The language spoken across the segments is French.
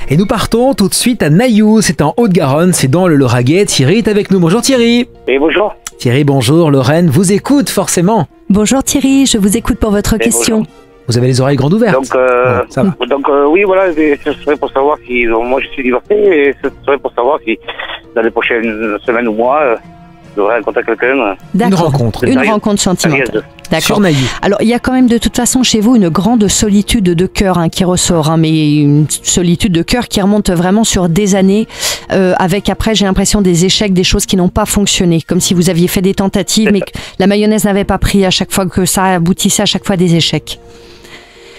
Et nous partons tout de suite à Nailloux, c'est en Haute-Garonne, c'est dans le Lauragais. Thierry est avec nous. Bonjour Thierry. Et bonjour. Thierry, bonjour. Lorraine vous écoute forcément. Bonjour Thierry, je vous écoute pour votre question. Bonjour. Vous avez les oreilles grandes ouvertes. Donc, ça va. oui, voilà, ce serait pour savoir si... moi, je suis divorcé et ce serait pour savoir si, dans les prochaines semaines ou mois, je devrais rencontrer quelqu'un. Une rencontre. Une rencontre sentimentale. D'accord. Sur Nailloux. Alors, il y a quand même de toute façon chez vous une grande solitude de cœur qui ressort, mais une solitude de cœur qui remonte vraiment sur des années, avec après, j'ai l'impression, des échecs, des choses qui n'ont pas fonctionné, comme si vous aviez fait des tentatives, mais que la mayonnaise n'avait pas pris à chaque fois, que ça aboutissait à chaque fois des échecs.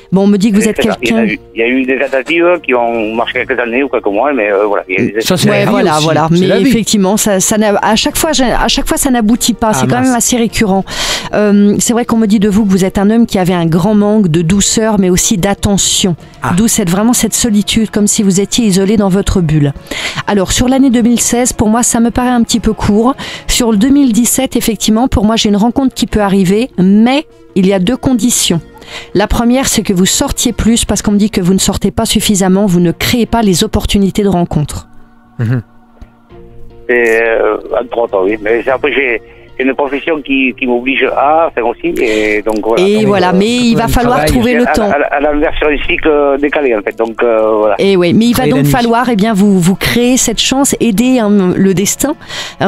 Bon, on me dit que vous êtes quelqu'un... Il y a eu des tentatives qui ont marché quelques années ou quelques mois, mais voilà. Ça, c'est ouais, la vie aussi. voilà. C'est Mais effectivement, ça à chaque fois, ça n'aboutit pas. C'est quand même assez récurrent. C'est vrai qu'on me dit de vous que vous êtes un homme qui avait un grand manque de douceur, mais aussi d'attention. D'où vraiment cette solitude, comme si vous étiez isolé dans votre bulle. Alors, sur l'année 2016, pour moi, ça me paraît un petit peu court. Sur le 2017, effectivement, pour moi, j'ai une rencontre qui peut arriver, mais il y a deux conditions. La première, c'est que vous sortiez plus, parce qu'on me dit que vous ne sortez pas suffisamment, vous ne créez pas les opportunités de rencontre. C'est entre autres, oui. Mais après, j'ai une profession qui m'oblige à faire aussi. Et donc, voilà. Et donc, voilà, mais il va falloir trouver le temps. À l'inverse sur un cycle décalé, en fait. Donc, voilà. Et oui, mais il va donc falloir vous créer cette chance, aider le destin.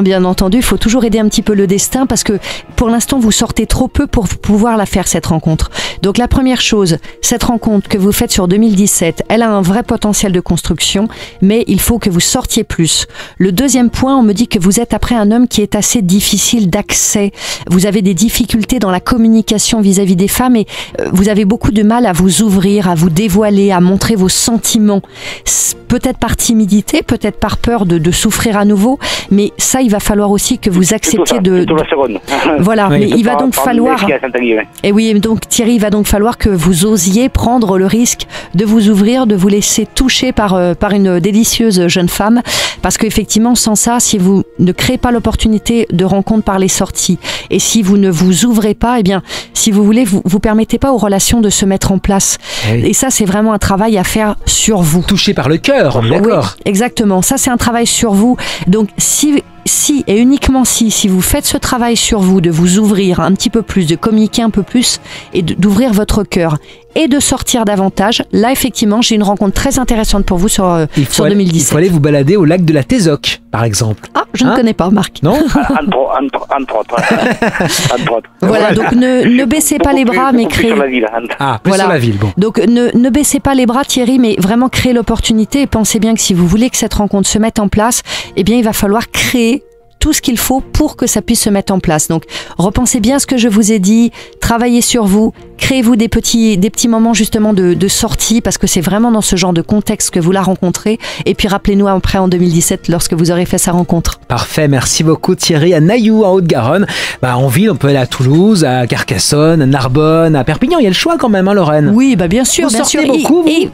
Bien entendu, il faut toujours aider un petit peu le destin, parce que pour l'instant, vous sortez trop peu pour pouvoir la faire, cette rencontre. Donc la première chose, cette rencontre que vous faites sur 2017, elle a un vrai potentiel de construction, mais il faut que vous sortiez plus. Le deuxième point, on me dit que vous êtes après un homme qui est assez difficile d'accès. Vous avez des difficultés dans la communication vis-à-vis des femmes et vous avez beaucoup de mal à vous ouvrir, à vous dévoiler, à montrer vos sentiments. Peut-être par timidité, peut-être par peur de souffrir à nouveau, mais ça, il va falloir aussi que vous acceptiez de... Voilà, oui. Mais il va donc falloir... Et oui, donc Thierry, il va donc falloir que vous osiez prendre le risque de vous ouvrir, de vous laisser toucher par une délicieuse jeune femme, parce qu'effectivement, sans ça, si vous ne créez pas l'opportunité de rencontre par les sorties, et si vous ne vous ouvrez pas, eh bien, si vous voulez, vous permettez pas aux relations de se mettre en place. Et ça, c'est vraiment un travail à faire sur vous. Touché par le cœur, on est d'accord. Oui, exactement. Ça, c'est un travail sur vous. Donc, si et uniquement si vous faites ce travail sur vous, de vous ouvrir un petit peu plus, de communiquer un peu plus et d'ouvrir votre cœur et de sortir davantage, là effectivement j'ai une rencontre très intéressante pour vous sur 2017. Il faut aller vous balader au lac de la Tézoc, par exemple. Ah, je ne connais pas, Marc. Non. Entre autres. Voilà, donc ne baissez pas les bras, mais créez... Sur la ville. Plus sur la ville, bon. Donc ne baissez pas les bras, Thierry, mais vraiment créez l'opportunité et pensez bien que si vous voulez que cette rencontre se mette en place, eh bien il va falloir créer tout ce qu'il faut pour que ça puisse se mettre en place. Donc, repensez bien ce que je vous ai dit, travaillez sur vous, créez-vous des petits moments justement de sortie, parce que c'est vraiment dans ce genre de contexte que vous la rencontrez. Et puis, rappelez-nous après en 2017, lorsque vous aurez fait sa rencontre. Parfait, merci beaucoup Thierry. À Nailloux, en Haute-Garonne, en ville, on peut aller à Toulouse, à Carcassonne, à Narbonne, à Perpignan. Il y a le choix quand même, Lorraine. Oui, bien sûr. Vous sortez beaucoup, vous ?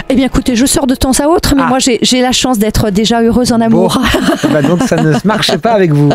Eh bien, écoutez, je sors de temps à autre, mais moi, j'ai la chance d'être déjà heureuse en amour. Bon. Donc, ça ne marche pas avec vous.